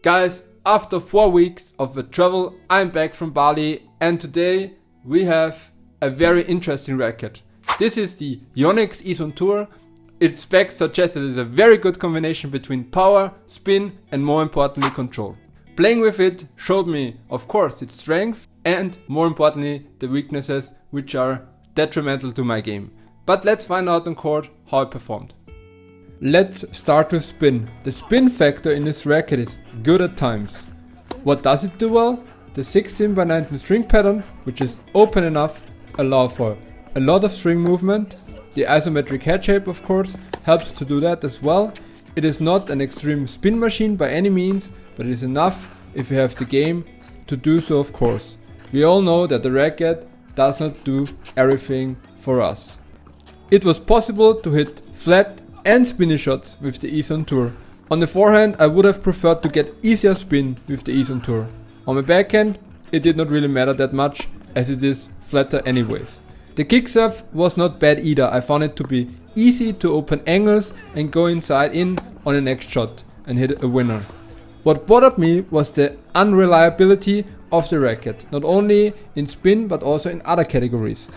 Guys, after 4 weeks of a travel, I'm back from Bali and today we have a very interesting racket. This is the Yonex Ezone Tour. Its specs suggest it is a very good combination between power, spin and more importantly control. Playing with it showed me, of course, its strength and more importantly the weaknesses which are detrimental to my game. But let's find out on court how it performed. Let's start with spin. The spin factor in this racket is good at times. What does it do well? The 16x19 string pattern, which is open enough, allows for a lot of string movement. The isometric head shape, of course, helps to do that as well. It is not an extreme spin machine by any means, but it is enough if you have the game to do so, of course. We all know that the racket does not do everything for us. It was possible to hit flat and spinny shots with the Ezone Tour. On the forehand I would have preferred to get easier spin with the Ezone Tour. On my backhand it did not really matter that much as it is flatter anyways. The kick serve was not bad either. I found it to be easy to open angles and go inside in on the next shot and hit a winner. What bothered me was the unreliability of the racket, not only in spin but also in other categories.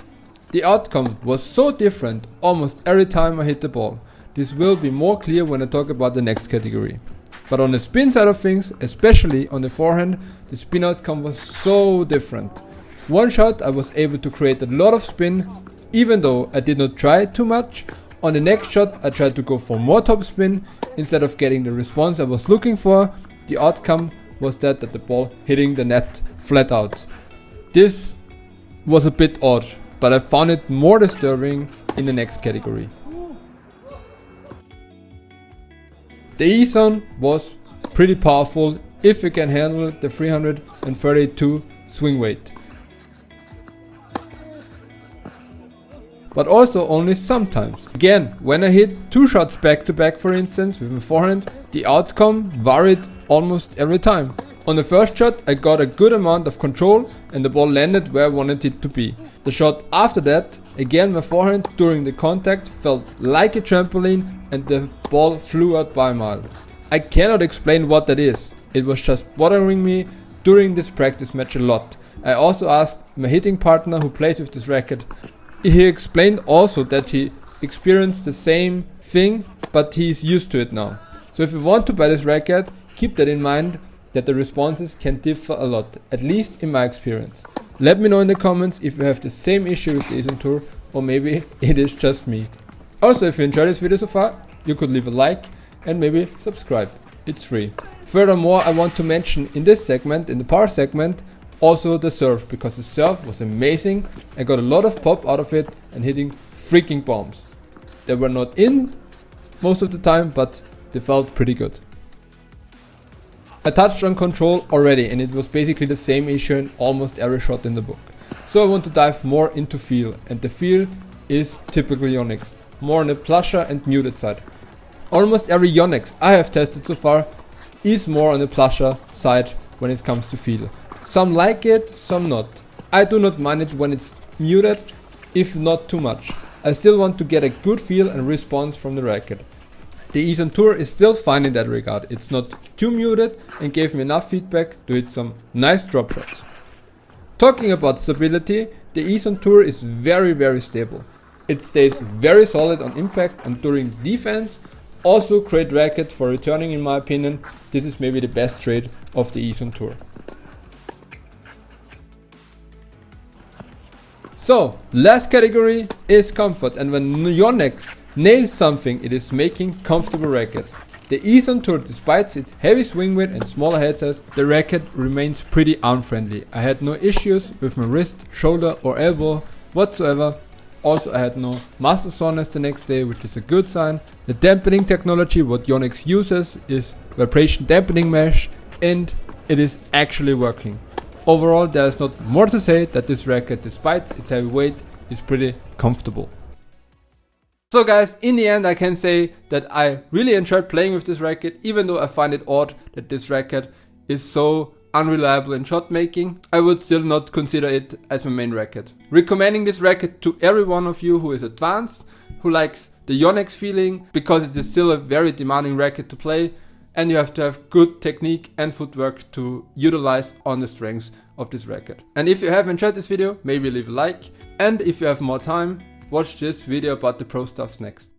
The outcome was so different almost every time I hit the ball. This will be more clear when I talk about the next category. But on the spin side of things, especially on the forehand, the spin outcome was so different. One shot I was able to create a lot of spin, even though I did not try too much. On the next shot I tried to go for more top spin. Instead of getting the response I was looking for, the outcome was that the ball hitting the net flat out. This was a bit odd, but I found it more disturbing in the next category. The Ezone was pretty powerful if you can handle the 332 swing weight. But also only sometimes. Again, when I hit 2 shots back to back for instance with my forehand, the outcome varied almost every time. On the first shot I got a good amount of control and the ball landed where I wanted it to be. The shot after that, again my forehand during the contact felt like a trampoline and the ball flew out by a mile. I cannot explain what that is. It was just bothering me during this practice match a lot. I also asked my hitting partner who plays with this racket. He explained also that he experienced the same thing, but he is used to it now. So if you want to buy this racket, keep that in mind, that the responses can differ a lot, at least in my experience. Let me know in the comments if you have the same issue with the Ezone Tour or maybe it is just me. Also, if you enjoyed this video so far, you could leave a like and maybe subscribe. It's free. Furthermore, I want to mention in this segment, in the power segment, also the serve, because the serve was amazing. I got a lot of pop out of it and hitting freaking bombs. They were not in most of the time, but they felt pretty good. I touched on control already and it was basically the same issue in almost every shot in the book. So I want to dive more into feel, and the feel is typically Yonex, more on the plusher and muted side. Almost every Yonex I have tested so far is more on the plusher side when it comes to feel. Some like it, some not. I do not mind it when it's muted, if not too much. I still want to get a good feel and response from the racket. The Ezone Tour is still fine in that regard. It's not too muted and gave me enough feedback to hit some nice drop shots. Talking about stability, the Ezone Tour is very stable. It stays very solid on impact and during defense. Also great racket for returning in my opinion. This is maybe the best trade of the Ezone Tour. So, last category is comfort, and when Yonex nails something, it is making comfortable rackets. The Ezone Tour, despite its heavy swing weight and smaller head size, the racket remains pretty arm-friendly. I had no issues with my wrist, shoulder or elbow whatsoever. Also I had no muscle soreness the next day, which is a good sign. The dampening technology what Yonex uses is vibration dampening mesh and it is actually working. Overall there is not more to say that this racket, despite its heavy weight, is pretty comfortable. So guys, in the end I can say that I really enjoyed playing with this racket, even though I find it odd that this racket is so unreliable in shot making. I would still not consider it as my main racket. Recommending this racket to every one of you who is advanced, who likes the Yonex feeling, because it is still a very demanding racket to play. and you have to have good technique and footwork to utilize on the strengths of this racket. And if you have enjoyed this video, maybe leave a like, and if you have more time, watch this video about the pro stuffs next.